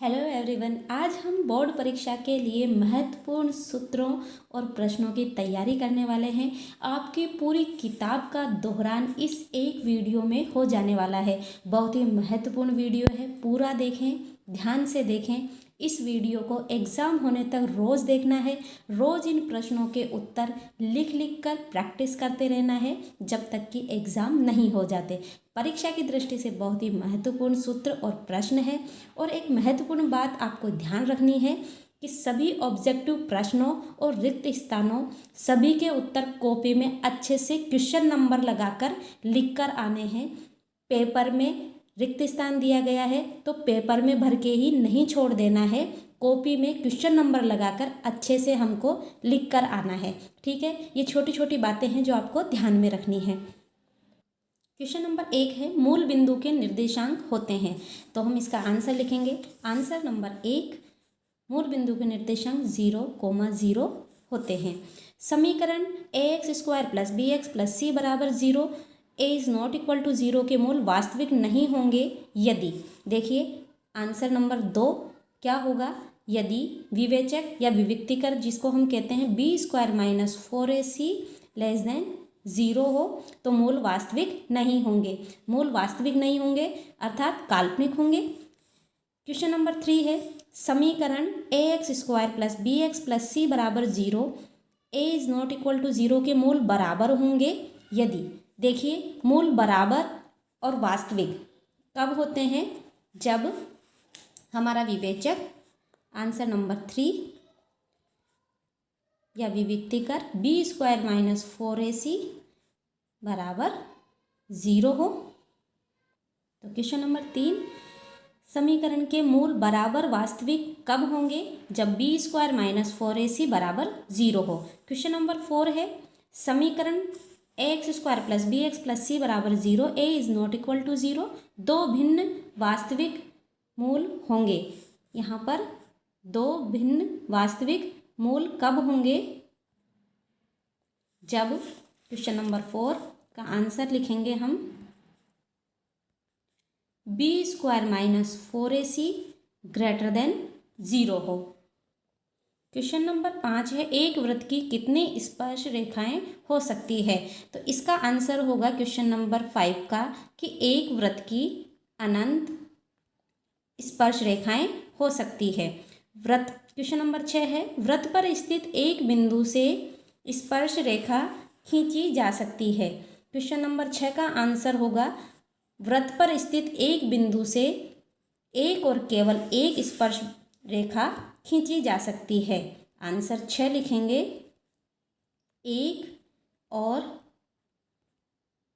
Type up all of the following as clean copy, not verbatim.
Hello everyone, आज हम board परीक्षा के लिए महत्वपूर्ण सूत्रों और प्रश्नों की तैयारी करने वाले हैं। आपकी पूरी किताब का दोहरान इस एक वीडियो में हो जाने वाला है। बहुत ही महत्वपूर्ण वीडियो है, पूरा देखें, ध्यान से देखें। इस वीडियो को एग्ज़ाम होने तक रोज़ देखना है। रोज़ इन प्रश्नों के उत्तर लिख लिख कर प्रैक्टिस करते रहना है जब तक कि एग्ज़ाम नहीं हो जाते। परीक्षा की दृष्टि से बहुत ही महत्वपूर्ण सूत्र और प्रश्न है। और एक महत्वपूर्ण बात आपको ध्यान रखनी है कि सभी ऑब्जेक्टिव प्रश्नों और रिक्त स्थानों सभी के उत्तर कॉपी में अच्छे से क्वेश्चन नंबर लगाकर लिख कर आने हैं। पेपर में रिक्त स्थान दिया गया है तो पेपर में भर के ही नहीं छोड़ देना है, कॉपी में क्वेश्चन नंबर लगाकर अच्छे से हमको लिख कर आना है। ठीक है, ये छोटी छोटी बातें हैं जो आपको ध्यान में रखनी है। क्वेश्चन नंबर 1 है, मूल बिंदु के निर्देशांक होते हैं। तो हम इसका आंसर लिखेंगे। आंसर नंबर 1, मूल बिंदु के निर्देशांक 0,0 होते हैं। समीकरण ax² + bx + c = 0 a is not equal to 0 के मूल वास्तविक नहीं होंगे यदि, देखिए आंसर नंबर 2 क्या होगा, यदि विवेचक या विविक्तिकर जिसको हम कहते हैं b² - 4ac < 0 हो तो मूल वास्तविक नहीं होंगे। मूल वास्तविक नहीं होंगे अर्थात काल्पनिक होंगे। क्वेश्चन नंबर 3 है, समीकरण ax² + bx + c = 0 a is not equal to 0 के मूल बराबर होंगे यदि, देखिए मूल बराबर और वास्तविक कब होते हैं, जब हमारा विवेचक आंसर नंबर 3 या विविक्तिकर b² - 4ac = 0 हो। तो क्वेश्चन नंबर 3, समीकरण के मूल बराबर वास्तविक कब होंगे, जब b² - 4ac = 0 हो। क्वेश्चन नंबर 4 है, समीकरण ax² + bx + c = 0 a is not equal to 0 दो भिन्न वास्तविक मूल होंगे। यहाँ पर दो भिन्न वास्तविक मूल कब होंगे, जब, क्वेश्चन नंबर 4 का आंसर लिखेंगे हम b² - 4ac > 0 हो। क्वेश्चन नंबर 5 है, एक वृत्त की कितनी स्पर्श रेखाएं हो सकती है। तो इसका आंसर होगा क्वेश्चन नंबर 5 का कि एक वृत्त की अनंत स्पर्श रेखाएं हो सकती है। वृत्त, क्वेश्चन नंबर 6 है, वृत्त पर स्थित एक बिंदु से स्पर्श रेखा खींची जा सकती है। क्वेश्चन नंबर 6 का आंसर होगा, वृत्त पर स्थित एक बिंदु से एक और केवल एक स्पर्श रेखा खींची जा सकती है। आंसर 6 लिखेंगे, एक और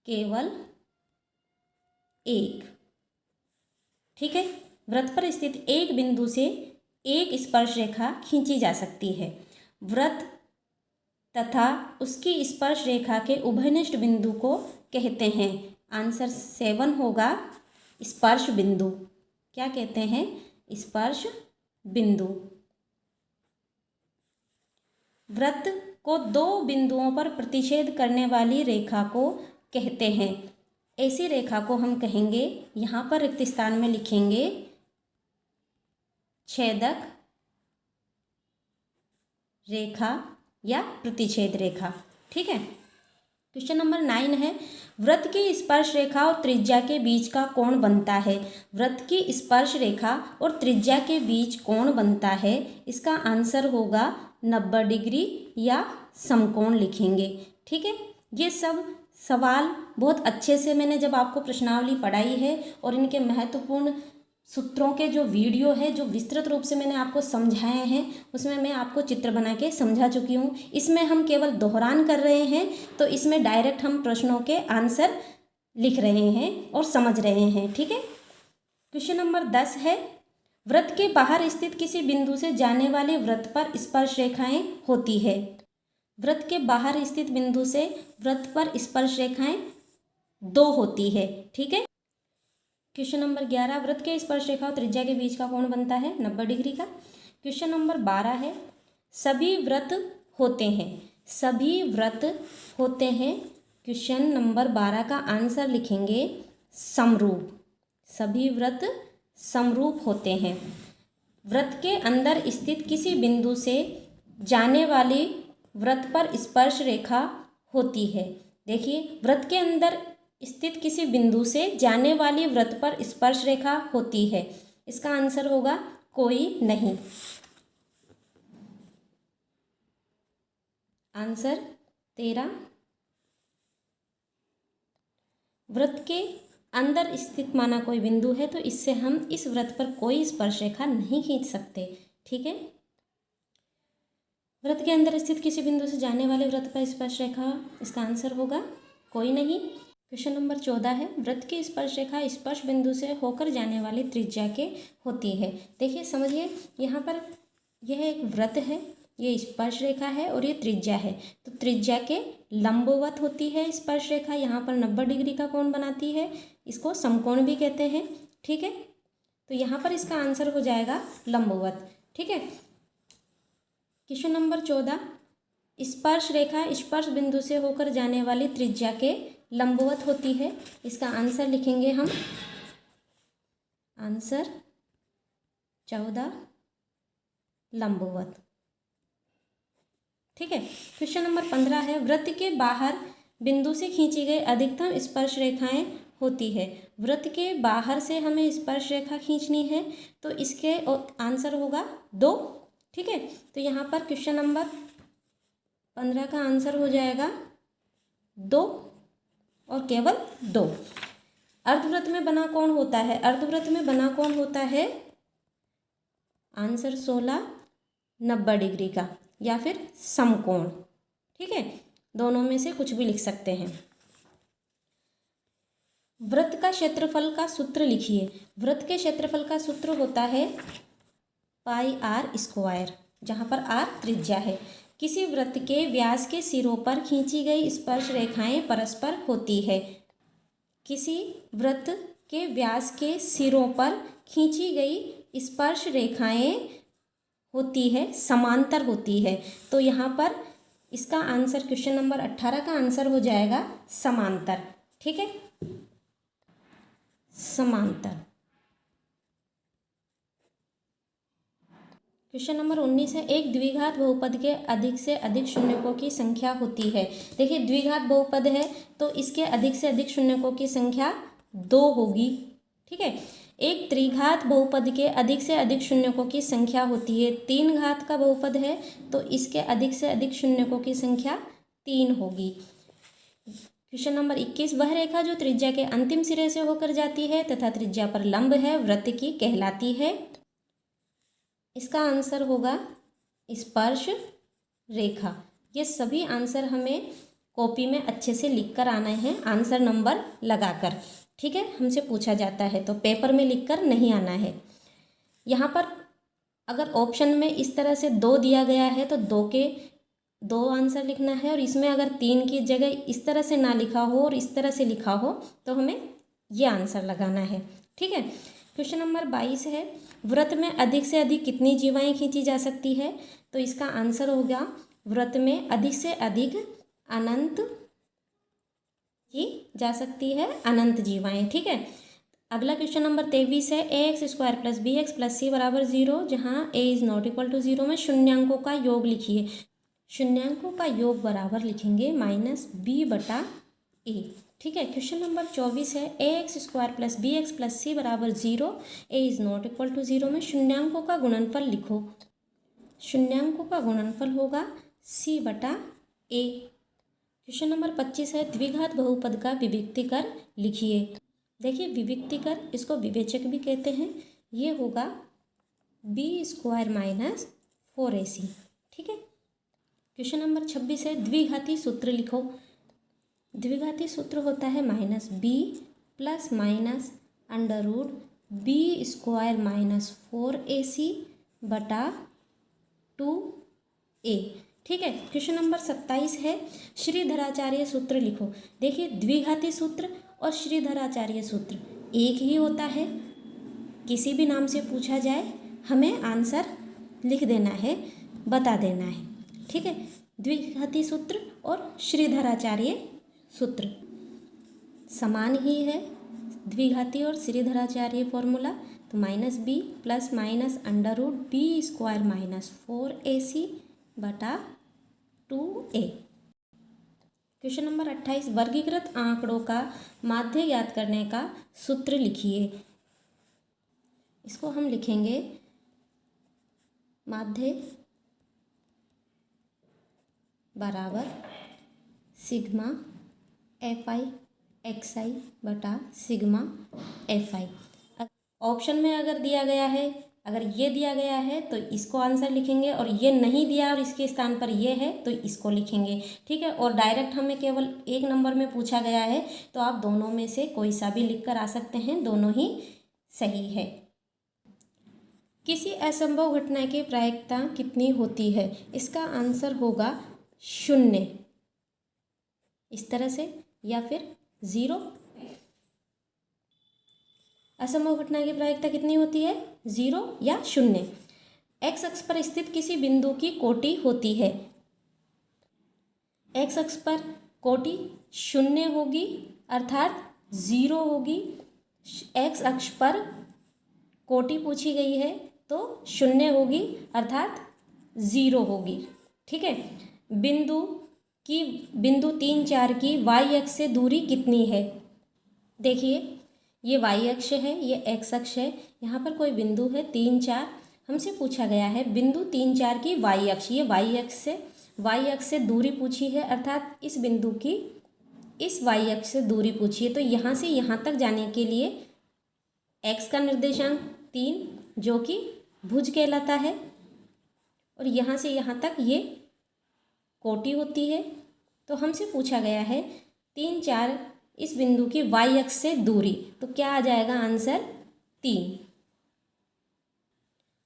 केवल एक। ठीक है, वृत्त पर स्थित एक बिंदु से एक स्पर्श रेखा खींची जा सकती है। वृत्त तथा उसकी स्पर्श रेखा के उभयनिष्ठ बिंदु को कहते हैं। आंसर 7 होगा, स्पर्श बिंदु। क्या कहते हैं, स्पर्श बिंदु। वृत्त को दो बिंदुओं पर प्रतिच्छेद करने वाली रेखा को कहते हैं। ऐसी रेखा को हम कहेंगे, यहाँ पर रिक्त स्थान में लिखेंगे छेदक रेखा या प्रतिच्छेद रेखा। ठीक है, क्वेश्चन नंबर 9 है, वृत्त की स्पर्श रेखा और त्रिज्या के बीच का कोण बनता है। वृत्त की स्पर्श रेखा और त्रिज्या के बीच कोण बनता है, इसका आंसर होगा 90 डिग्री या समकोण लिखेंगे। ठीक है, ये सब सवाल बहुत अच्छे से मैंने जब आपको प्रश्नावली पढ़ाई है और इनके महत्वपूर्ण सूत्रों के जो वीडियो है जो विस्तृत रूप से मैंने आपको समझाए हैं, उसमें मैं आपको चित्र बना के समझा चुकी हूँ। इसमें हम केवल दोहरान कर रहे हैं, तो इसमें डायरेक्ट हम प्रश्नों के आंसर लिख रहे हैं और समझ रहे हैं। ठीक है, क्वेश्चन नंबर 10 है, वृत्त के बाहर स्थित किसी बिंदु से जाने वाले वृत्त पर स्पर्श रेखाएं होती है। वृत्त के बाहर स्थित बिंदु से वृत्त पर स्पर्श रेखाएं 2 होती है। ठीक है, क्वेश्चन नंबर 11, वृत्त के स्पर्श रेखा और त्रिज्या के बीच का कोण बनता है 90 डिग्री का। क्वेश्चन नंबर 12 है, सभी वृत्त होते हैं। सभी वृत्त होते हैं, क्वेश्चन नंबर 12 का आंसर लिखेंगे समरूप। सभी वृत्त समरूप होते हैं। वृत्त के अंदर स्थित किसी बिंदु से जाने वाली वृत्त पर स्पर्श रेखा होती है। देखिए, वृत्त के अंदर स्थित किसी बिंदु से जाने वाली वृत्त पर स्पर्श रेखा होती है। इसका आंसर होगा कोई नहीं। आंसर 13। वृत्त के अंदर स्थित माना कोई बिंदु है तो इससे हम इस वृत्त पर कोई स्पर्श रेखा नहीं खींच सकते। ठीक है, वृत्त के अंदर स्थित किसी बिंदु से जाने वाले वृत्त पर स्पर्श रेखा, इसका आंसर होगा कोई नहीं। क्वेश्चन नंबर 14 है, वृत्त की स्पर्श रेखा स्पर्श बिंदु से होकर जाने वाली त्रिज्या के होती है। देखिए, समझिए, यहाँ पर यह एक वृत्त है, ये स्पर्श रेखा है और ये त्रिज्या है। तो त्रिज्या के लंबवत होती है स्पर्श रेखा, यहाँ पर 90 डिग्री का कोण बनाती है, इसको समकोण भी कहते हैं। ठीक है, तो यहाँ पर इसका आंसर हो जाएगा लंबवत। ठीक है, क्वेश्चन नंबर 14, स्पर्श रेखा स्पर्श बिंदु से होकर जाने वाली त्रिज्या के लंबवत होती है। इसका आंसर लिखेंगे हम, आंसर 14 लंबवत। ठीक है, क्वेश्चन नंबर 15 है, वृत्त के बाहर बिंदु से खींची गई अधिकतम स्पर्श रेखाएं होती है। वृत्त के बाहर से हमें स्पर्श रेखा खींचनी है तो इसके आंसर होगा 2। ठीक है, तो यहाँ पर क्वेश्चन नंबर 15 का आंसर हो जाएगा 2 और केवल 2। अर्धवृत्त में बना कौन होता है? अर्धवृत्त में बना कौन होता है? आंसर 16 90 डिग्री का या फिर समकोण। ठीक है, दोनों में से कुछ भी लिख सकते हैं। वृत्त का क्षेत्रफल का सूत्र लिखिए। वृत्त के क्षेत्रफल का सूत्र होता है पाई आर स्क्वायर, जहाँ पर आर त्रिज्या है। किसी वृत्त के व्यास के सिरों पर खींची गई स्पर्श रेखाएं परस्पर होती है। किसी वृत्त के व्यास के सिरों पर खींची गई स्पर्श रेखाएं होती है, समांतर होती है। तो यहाँ पर इसका आंसर क्वेश्चन नंबर 18 का आंसर हो जाएगा समांतर। ठीक है, समांतर। क्वेश्चन नंबर 19 है, एक द्विघात बहुपद के अधिक से अधिक शून्यकों की संख्या होती है। देखिए, द्विघात बहुपद है तो इसके अधिक से अधिक शून्यकों की संख्या 2 होगी। ठीक है, एक त्रिघात बहुपद के अधिक से अधिक शून्यकों की संख्या होती है। 3 घात का बहुपद है तो इसके अधिक से अधिक शून्यकों की संख्या 3 होगी। क्वेश्चन नंबर 21, वह रेखा जो त्रिज्या के अंतिम सिरे से होकर जाती है तथा त्रिज्या पर लंब है वृत्त की कहलाती है। इसका आंसर होगा स्पर्श रेखा। ये सभी आंसर हमें कॉपी में अच्छे से लिख कर आना है, आंसर नंबर लगाकर। ठीक है, हमसे पूछा जाता है तो पेपर में लिखकर नहीं आना है। यहाँ पर अगर ऑप्शन में इस तरह से 2 दिया गया है तो 2 के 2 आंसर लिखना है, और इसमें अगर 3 की जगह इस तरह से ना लिखा हो और इस तरह से लिखा हो तो हमें ये आंसर लगाना है। ठीक है, क्वेश्चन नंबर 22 है, वृत्त में अधिक से अधिक कितनी जीवाएं खींची जा सकती है? तो इसका आंसर होगा वृत्त में अधिक से अधिक अनंत की जा सकती है, अनंत जीवाएं। ठीक है, अगला क्वेश्चन नंबर 23 है, ax² + bx + c = 0, जहाँ a is not equal to 0 में शून्यांकों का योग लिखिए। शून्यांकों का योग बराबर लिखेंगे -b/a। ठीक है, क्वेश्चन नंबर 24 है, ax² + bx + c = 0, a is not equal to 0 में शून्यांकों का गुणनफल लिखो। शून्यांकों का गुणनफल होगा c/a। क्वेश्चन नंबर 25 है, द्विघात बहुपद का विविक्तीकर लिखिए। देखिए, विविक्तीकर, इसको विवेचक भी कहते हैं, ये होगा b² - 4ac। ठीक है, क्वेश्चन नंबर 26 है, द्विघाती सूत्र लिखो। द्विघाती सूत्र होता है -b + √b² - 4ac/2a। ठीक है, क्वेश्चन नंबर 27 है, श्रीधराचार्य सूत्र लिखो। देखिए, द्विघाती सूत्र और श्रीधराचार्य सूत्र एक ही होता है, किसी भी नाम से पूछा जाए हमें आंसर लिख देना है, बता देना है। ठीक है, द्विघाती सूत्र और श्रीधराचार्य सूत्र समान ही है, द्विघाती और श्रीधराचार्य फॉर्मूला तो -b plus minus √b² minus 4ac बटा 2a। क्वेश्चन नंबर 28, वर्गीकृत आंकड़ों का माध्य ज्ञात करने का सूत्र लिखिए। इसको हम लिखेंगे माध्य बराबर सिग्मा fi xi बटा सिग्मा fi। ऑप्शन में अगर दिया गया है, अगर ये दिया गया है तो इसको आंसर लिखेंगे, और ये नहीं दिया और इसके स्थान पर ये है तो इसको लिखेंगे। ठीक है, और डायरेक्ट हमें केवल एक नंबर में पूछा गया है तो आप दोनों में से कोई सा भी लिख कर आ सकते हैं, दोनों ही सही है। किसी असंभव घटना की प्रायिकता कितनी होती है? इसका आंसर होगा 0, इस तरह से, या फिर 0। असंभव घटना की प्रायिकता कितनी होती है? 0 या 0। एक्स अक्ष पर स्थित किसी बिंदु की कोटि होती है। एक्स अक्ष पर कोटि 0 होगी अर्थात 0 होगी। एक्स अक्ष पर कोटि पूछी गई है तो 0 होगी अर्थात 0 होगी। ठीक है, बिंदु 3, 4 की वाई अक्ष से दूरी कितनी है? देखिए, ये वाई अक्ष है, ये एक्स अक्ष है, यहाँ पर कोई बिंदु है 3, 4। हमसे पूछा गया है बिंदु 3, 4 की वाई अक्ष, ये वाई अक्ष से दूरी पूछी है, अर्थात इस बिंदु की इस वाई अक्ष से दूरी पूछी है। तो यहाँ से यहाँ तक जाने के लिए एक्स का निर्देशांक 3 जो कि भुज कहलाता है, और यहाँ से यहाँ तक ये कोटि होती है। तो हमसे पूछा गया है 3, 4 इस बिंदु की वाई अक्ष से दूरी, तो क्या आ जाएगा आंसर? 3।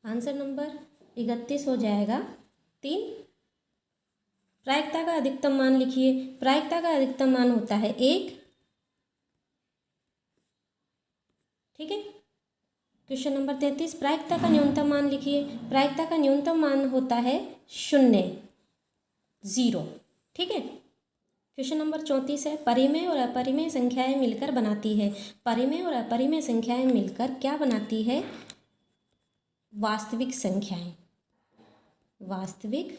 आंसर नंबर 31 हो जाएगा 3। प्रायिकता का अधिकतम मान लिखिए। प्रायिकता का अधिकतम मान होता है 1। ठीक है, क्वेश्चन नंबर 33, प्रायिकता का न्यूनतम मान लिखिए। प्रायिकता का न्यूनतम मान होता है 0। ठीक है, क्वेश्चन नंबर 34 है, परिमेय और अपरिमेय संख्याएं मिलकर बनाती है। परिमेय और अपरिमेय संख्याएं मिलकर क्या बनाती है? वास्तविक संख्याएं। वास्तविक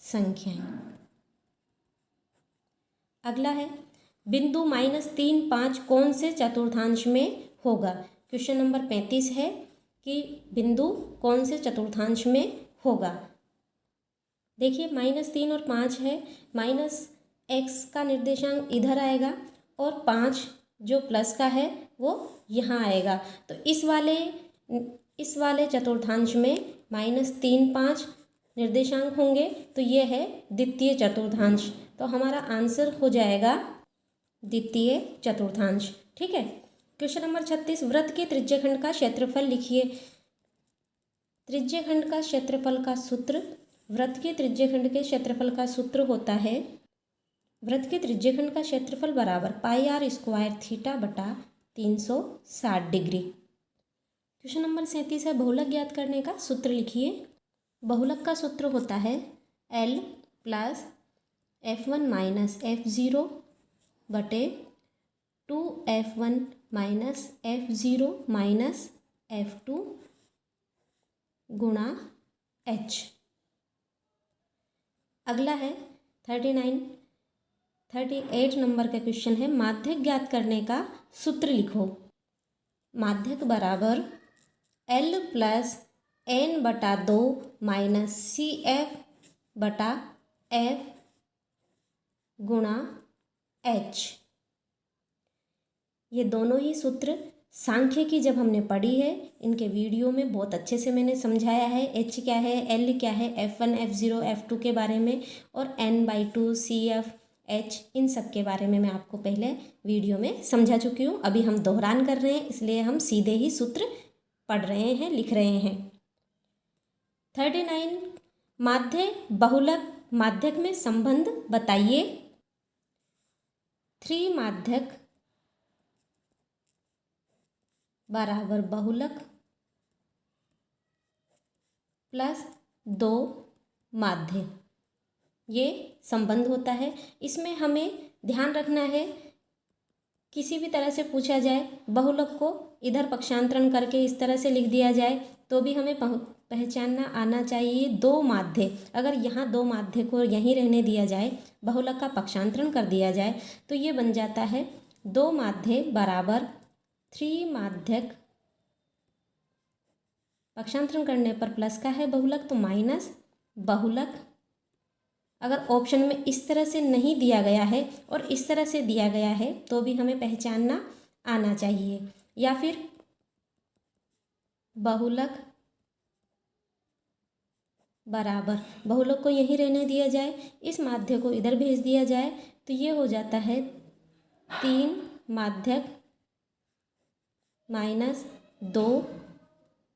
संख्याएं। अगला है, बिंदु -3, 5 कौन से चतुर्थांश में होगा? क्वेश्चन नंबर 35 है कि बिंदु कौन से चतुर्थांश में होगा। देखिए, -3 और 5 है, -x का निर्देशांक इधर आएगा और 5 जो प्लस का है वो यहाँ आएगा। तो इस वाले चतुर्थांश में -3, 5 निर्देशांक होंगे, तो ये है द्वितीय चतुर्थांश। तो हमारा आंसर हो जाएगा द्वितीय चतुर्थांश। ठीक है, क्वेश्चन नंबर 36, वृत्त के त्रिज्यखंड का क्षेत्रफल लिखिए। त्रिज्यखंड का क्षेत्रफल का सूत्र, वृत्त के त्रिज्यखंड के क्षेत्रफल का सूत्र होता है, वृत्त के त्रिज्यखंड का क्षेत्रफल बराबर πr² थीटा बटा 360 डिग्री। क्वेश्चन नंबर 37 है, बहुलक ज्ञात करने का सूत्र लिखिए। बहुलक का सूत्र होता है L plus f1 minus f0 बटे 2f1 minus f0 minus f2 गुणा h। अगला है 38 नंबर का क्वेश्चन है, माध्यक ज्ञात करने का सूत्र लिखो। माध्यक बराबर L प्लस n बटा 2 माइनस CF बटा F गुणा H। ये दोनों ही सूत्र सांख्यिकी जब हमने पढ़ी है, इनके वीडियो में बहुत अच्छे से मैंने समझाया है। H क्या है, L क्या है, F1 F0 F2 के बारे में, और n/2 CF H इन सब के बारे में मैं आपको पहले वीडियो में समझा चुकी हूँ। अभी हम दोहरान कर रहे हैं, इसलिए हम सीधे ही सूत्र पढ़ रहे हैं, लिख रहे हैं। 39, माध्य बहुलक माध्यक में संबंध बताइए। 3 माध्यक बराबर बहुलक प्लस 2 माध्य, ये संबंध होता है। इसमें हमें ध्यान रखना है किसी भी तरह से पूछा जाए, बहुलक को इधर पक्षांतरण करके इस तरह से लिख दिया जाए तो भी हमें पहचानना आना चाहिए दो माध्य। अगर यहाँ दो माध्य को यहीं रहने दिया जाए, बहुलक का पक्षांतरण कर दिया जाए तो ये बन जाता है दो माध्य बराबर त्रिमाध्यक, पक्षांतरण करने पर प्लस का है बहुलक तो माइनस बहुलक। अगर ऑप्शन में इस तरह से नहीं दिया गया है और इस तरह से दिया गया है तो भी हमें पहचानना आना चाहिए, या फिर बहुलक बराबर, बहुलक को यहीं रहने दिया जाए, इस माध्य को इधर भेज दिया जाए तो ये हो जाता है तीन माध्यक माइनस दो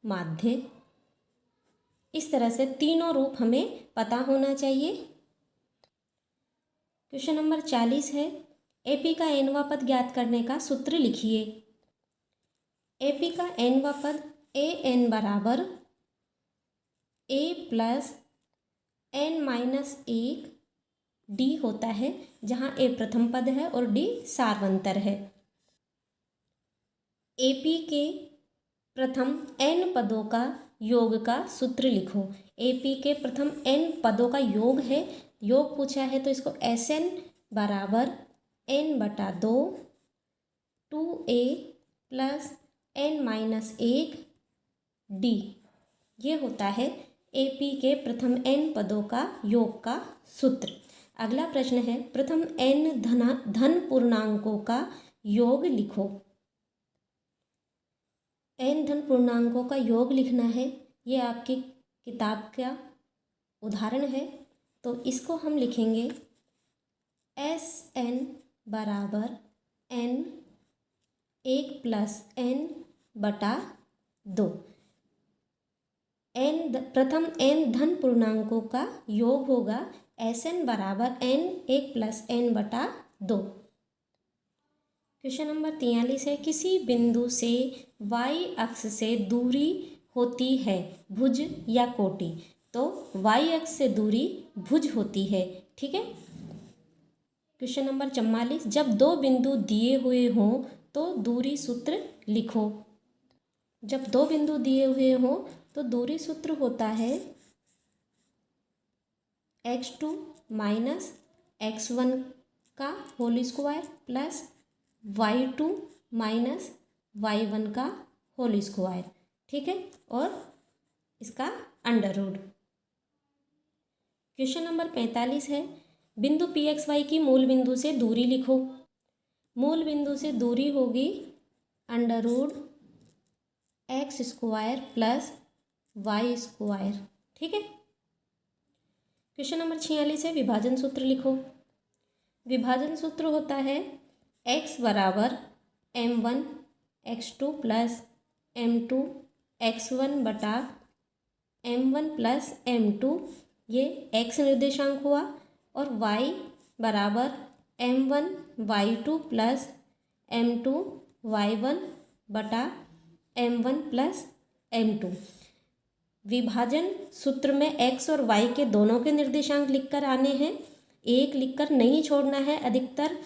माध्य। इस तरह से तीनों रूप हमें पता होना चाहिए। क्वेश्चन नंबर 40 है, एपी का एनवा पद ज्ञात करने का सूत्र लिखिए। एपी का एनवा पद ए एन बराबर ए प्लस एन माइनस एक डी होता है, जहाँ ए प्रथम पद है और डी सार्वंतर है। एपी के प्रथम एन पदों का योग का सूत्र लिखो। एपी के प्रथम एन पदों का योग है, योग पूछा है तो इसको एस एन बराबर एन बटा दो two a plus n minus एक डी, ये होता है एपी के प्रथम एन पदों का योग का सूत्र। अगला प्रश्न है, प्रथम एन धन पूर्णांकों का योग लिखो। एन धन पूर्णांकों का योग लिखना है, ये आपकी किताब का उदाहरण है तो इसको हम लिखेंगे एस एन बराबर एन एक प्लस एन बटा दो। प्रथम एन धन पूर्णांकों का योग होगा एस एन बराबर एन एक प्लस एन बटा दो। क्वेश्चन नंबर 43 है, किसी बिंदु से y अक्ष से दूरी होती है भुज या कोटि, तो y अक्ष से दूरी भुज होती है, ठीक है। क्वेश्चन नंबर 44, जब दो बिंदु दिए हुए हों तो दूरी सूत्र लिखो। जब दो बिंदु दिए हुए हों तो दूरी सूत्र होता है x2 माइनस x1 का whole square plus y2 minus y1 का होल स्क्वायर, ठीक है, और इसका अंडर रूट। क्वेश्चन नंबर 45 है, बिंदु पी एक्स वाई की मूल बिंदु से दूरी लिखो। मूल बिंदु से दूरी होगी under root x square plus y square, ठीक है। क्वेश्चन नंबर 46 है, विभाजन सूत्र लिखो। विभाजन सूत्र होता है x बराबर m1 x2 plus m2 x1 बटा m1 प्लस m2, ये x निर्देशांक हुआ, और y बराबर m1 y2 plus m2 y1 बटा m1 प्लस m2। विभाजन सूत्र में x और y के दोनों के निर्देशांक लिखकर आने हैं, एक लिखकर नहीं छोड़ना है। अधिकतर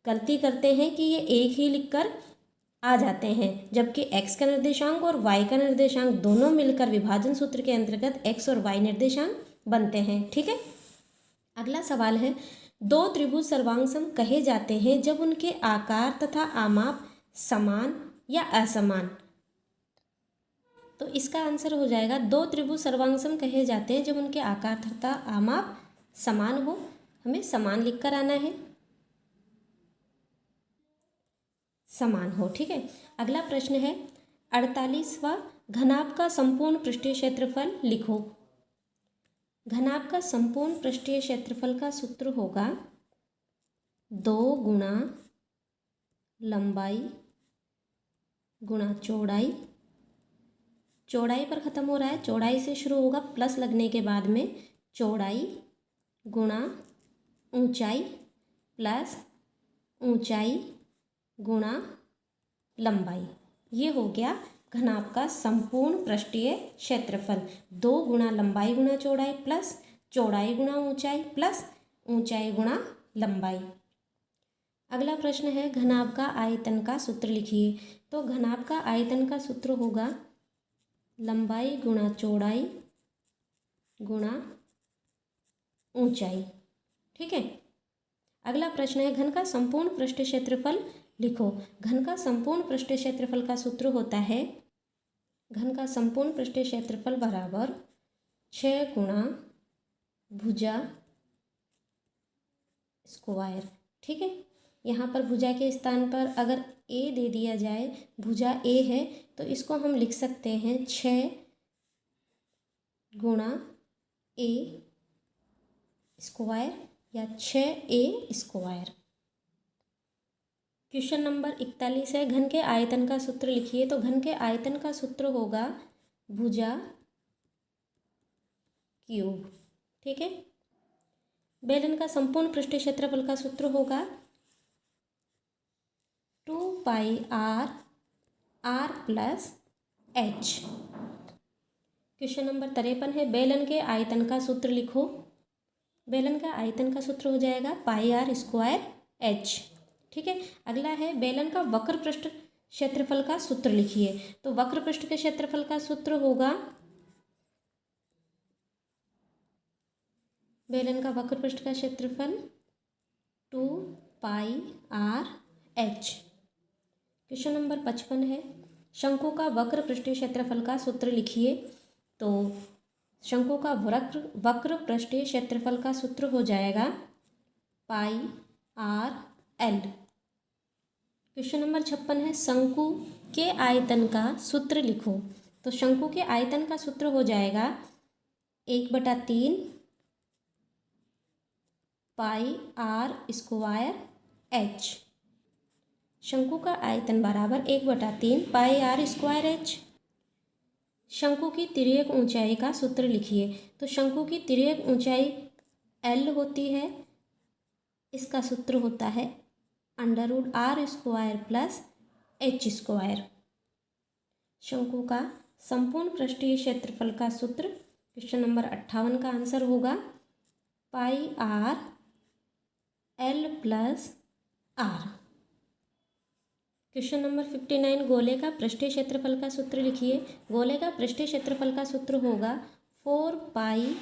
गलती करते हैं कि ये एक ही लिखकर आ जाते हैं, जबकि x का निर्देशांक और y का निर्देशांक दोनों मिलकर विभाजन सूत्र के अंतर्गत x और y निर्देशांक बनते हैं, ठीक है। अगला सवाल है, दो त्रिभुज सर्वांगसम कहे जाते हैं जब उनके आकार तथा आमाप समान या असमान। तो इसका आंसर हो जाएगा, दो त्रिभुज सर्वांगसम कहे जाते हैं जब उनके आकार तथा आमाप समान हो। हमें समान लिखकर आना है, समान हो, ठीक है। अगला प्रश्न है, 48वां, घनाभ का संपूर्ण पृष्ठीय क्षेत्रफल लिखो। घनाभ का संपूर्ण पृष्ठीय क्षेत्रफल का सूत्र होगा 2 गुणा लंबाई गुणा चौड़ाई। चौड़ाई पर ख़त्म हो रहा है, चौड़ाई से शुरू होगा, प्लस लगने के बाद में चौड़ाई गुणा ऊंचाई प्लस ऊंचाई गुणा लंबाई। ये हो गया घनाभ का संपूर्ण पृष्ठीय क्षेत्रफल। 2 गुणा लंबाई गुणा चौड़ाई प्लस चौड़ाई गुणा ऊंचाई प्लस ऊंचाई गुणा लंबाई। अगला प्रश्न है घनाभ का आयतन का सूत्र लिखिए। तो घनाभ का आयतन का सूत्र होगा लंबाई गुणा चौड़ाई गुणा ऊंचाई। ठीक है। अगला प्रश्न है घन का संपूर्ण पृष्ठीय क्षेत्रफल लिखो। घन का संपूर्ण पृष्ठीय क्षेत्रफल का सूत्र होता है घन का संपूर्ण पृष्ठीय क्षेत्रफल बराबर 6 गुणा भुजा स्क्वायर। ठीक है। यहाँ पर भुजा के स्थान पर अगर ए दे दिया जाए, भुजा ए है, तो इसको हम लिख सकते हैं 6 गुणा ए स्क्वायर या 6a स्क्वायर। क्वेश्चन नंबर 41 है घन के आयतन का सूत्र लिखिए। तो घन के आयतन का सूत्र होगा भुजा क्यूब। ठीक है। बेलन का संपूर्ण पृष्ठीय क्षेत्रफल का सूत्र होगा 2πr r plus h। Question number 53 है बेलन के आयतन का सूत्र लिखो। बेलन का आयतन का सूत्र हो जाएगा πr स्क्वायर h। ठीक है। अगला है बेलन का वक्र पृष्ठ क्षेत्रफल का सूत्र लिखिए। तो वक्र पृष्ठ के क्षेत्रफल का सूत्र होगा बेलन का वक्र पृष्ठ का क्षेत्रफल 2πr h। क्वेश्चन नंबर 55 है शंकु का वक्र पृष्ठीय क्षेत्रफल का सूत्र लिखिए। तो शंकु का वक्र पृष्ठीय क्षेत्रफल का सूत्र हो जाएगा πr_l। क्वेश्चन नंबर 56 है शंकु के आयतन का सूत्र लिखो। तो शंकु के आयतन का सूत्र हो जाएगा 1/3 πr² h। शंकु का आयतन बराबर 1/3 πr² h। शंकु की तिर्यक ऊंचाई का सूत्र लिखिए। तो शंकु की तिर्यक ऊंचाई l होती है, इसका सूत्र होता है √r² प्लस h²। शंकु का संपूर्ण पृष्ठीय क्षेत्रफल का सूत्र क्वेश्चन नंबर 58 का आंसर होगा πr l plus r। Question number 59 गोले का पृष्ठीय क्षेत्रफल का सूत्र लिखिए। गोले का पृष्ठीय क्षेत्रफल का सूत्र होगा 4πr²।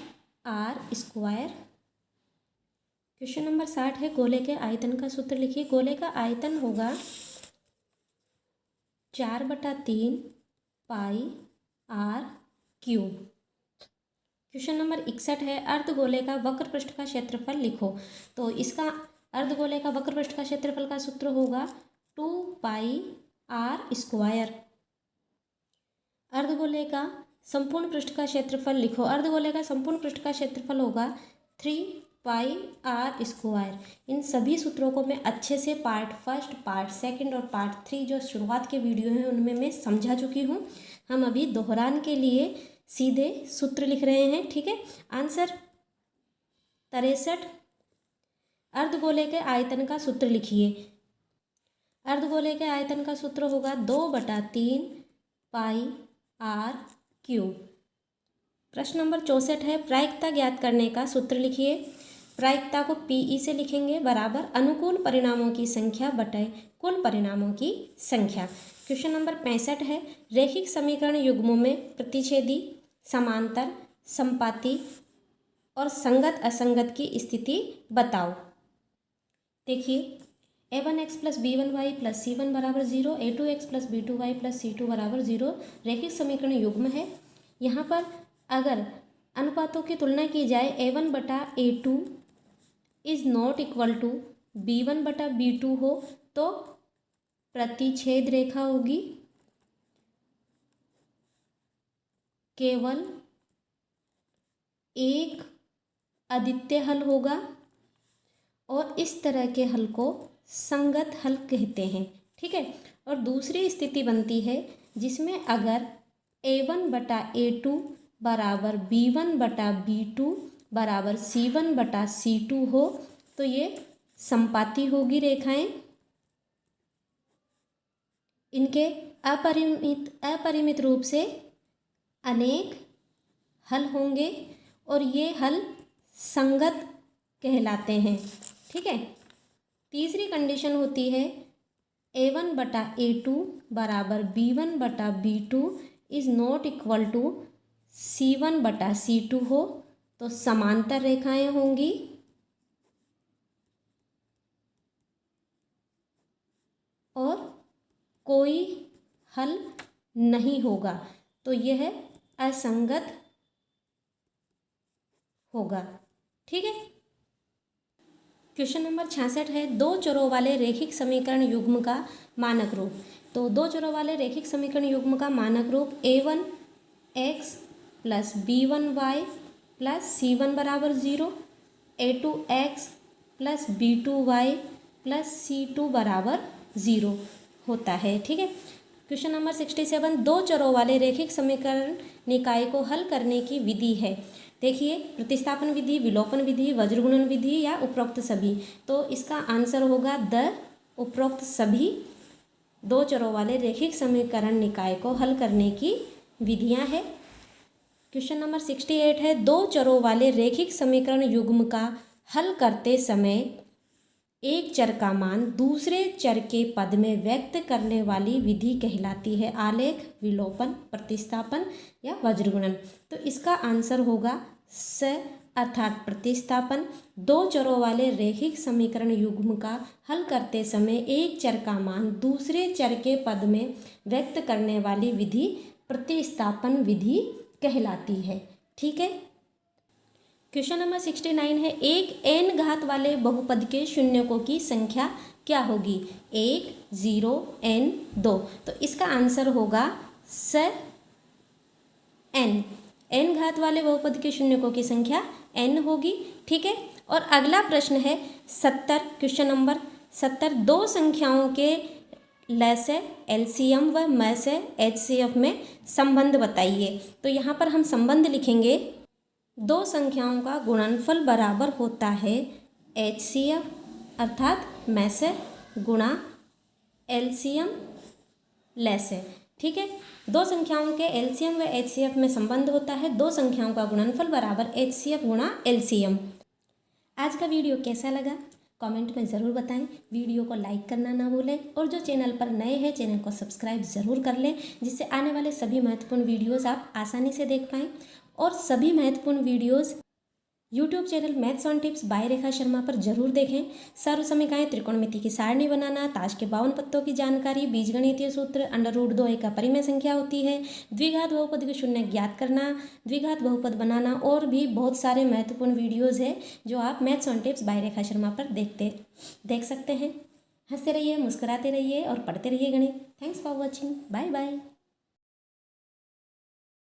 क्वेश्चन नंबर 60 है गोले के आयतन का सूत्र लिखिए। गोले का आयतन होगा 4/3 πr³ क्वेश्चन नंबर 61 है अर्धगोले का वक्र पृष्ठ का क्षेत्रफल लिखो। तो इसका अर्धगोले का वक्र पृष्ठ का क्षेत्रफल का सूत्र होगा 2πr²। अर्धगोले का संपूर्ण पृष्ठ का क्षेत्रफल लिखो। अर्धगोले का संपूर्ण पृष्ठ का क्षेत्रफल होगा 3πr²। इन सभी सूत्रों को मैं अच्छे से पार्ट फर्स्ट, पार्ट सेकंड और पार्ट 3 जो शुरुआत के वीडियो हैं उनमें मैं समझा चुकी हूँ। हम अभी दोहरान के लिए सीधे सूत्र लिख रहे हैं। ठीक है। आंसर 63 अर्धगोले के आयतन का सूत्र लिखिए। अर्धगोले के आयतन का सूत्र होगा 2/3 πr³। प्रश्न नंबर 64 है प्रायिकता ज्ञात करने का सूत्र लिखिए। प्रायिकता को PE से लिखेंगे बराबर अनुकूल परिणामों की संख्या बटे कुल परिणामों की संख्या। क्वेश्चन नंबर 65 है रैखिक समीकरण युग्मों में प्रतिच्छेदी, समांतर, संपाती और संगत असंगत की स्थिति बताओ। देखिए a1x + b1y + c1 = 0, a2x + b2y + c2 = 0 रैखिक समीकरण युग्म है। यहाँ पर अगर अनुपातों की तुलना की जाए a1/a2 is not equal to b1/b2 हो तो प्रतिच्छेद रेखा होगी, केवल एक अद्वितीय हल होगा और इस तरह के हल को संगत हल कहते हैं। ठीक है। और दूसरी स्थिति बनती है जिसमें अगर a1/a2 बराबर b1/b2 बराबर c1/c2 हो तो ये संपाती होगी रेखाएं। इनके अपरिमित रूप से अनेक हल होंगे और ये हल संगत कहलाते हैं। ठीक है। तीसरी कंडीशन होती है a1/a2 बराबर b1/b2 is not equal to c1/c2 हो, तो समांतर रेखाएं होंगी और कोई हल नहीं होगा, तो यह असंगत होगा। ठीक है। क्वेश्चन नंबर 66 है, दो चरों वाले रैखिक समीकरण युग्म का मानक रूप। तो दो चरों वाले रैखिक समीकरण युग्म का मानक रूप a1x plus b1y plus c1 बराबर 0, a2x plus b2y plus c2 बराबर 0 होता है। ठीक है। क्वेश्चन नंबर 67, दो चरों वाले रैखिक समीकरण निकाय को हल करने की विधि है। देखिए, प्रतिस्थापन विधि, विलोपन विधि, वज्रगुणन विधि या उपरोक्त सभी। तो इसका आंसर होगा द उपरोक्त सभी दो चरों वाले रैखिक समीकरण निकाय को हल करने की विधियां हैं। क्वेश्चन नंबर 68 है, दो चरों वाले रैखिक समीकरण युग्म का हल करते समय एक चर का मान दूसरे चर के पद में व्यक्त करने वाली विधि कहलाती है। आलेख, विलोपन, प्रतिस्थापन या वज्रगुणन। तो इसका आंसर होगा स अर्थात प्रतिस्थापन। दो चरों वाले रैखिक समीकरण युग्म का हल करते समय एक चर का मान दूसरे चर के पद में व्यक्त करने वाली विधि प्रतिस्थापन विधि कहलाती है। ठीक है। क्वेश्चन नंबर 69 है, एक n घात वाले बहुपद के शून्यकों की संख्या क्या होगी? 1, 0, n, 2। तो इसका आंसर होगा स n घात वाले बहुपद के शून्यकों की संख्या n होगी। ठीक है। और अगला प्रश्न है 70, क्वेश्चन नंबर 70, दो संख्याओं के लसे एलसीएम व म से एचसीएफ में संबंध बताइए। तो यहाँ पर हम संबंध लिखेंगे, दो संख्याओं का गुणनफल बराबर होता है HCF अर्थात में से गुणा LCM लैसे। ठीक है। दो संख्याओं के LCM व HCF में संबंध होता है दो संख्याओं का गुणनफल बराबर HCF गुणा LCM। आज का वीडियो कैसा लगा कमेंट में ज़रूर बताएं। वीडियो को लाइक करना ना भूलें और जो चैनल पर नए हैं चैनल को सब्सक्राइब ज़रूर कर लें, जिससे आने वाले सभी महत्वपूर्ण वीडियोस आप आसानी से देख पाएँ। और सभी महत्वपूर्ण videos YouTube channel maths on tips by Rekha Sharma पर जरूर देखें। सर्वसमीकाएं, त्रिकोणमिति की सारणी बनाना, ताश के 52 पत्तों की जानकारी, बीजगणितीय सूत्र, √2 एक अपरिमेय संख्या होती है, द्विघात बहुपद के शून्य ज्ञात करना, द्विघात बहुपद बनाना और भी बहुत सारे महत्वपूर्ण वीडियोज़ हैं जो आप maths on tips by Rekha Sharma पर देख सकते हैं। हंसते रहिए, मुस्कुराते रहिए और पढ़ते रहिए गणित। Thanks for watching. Bye bye.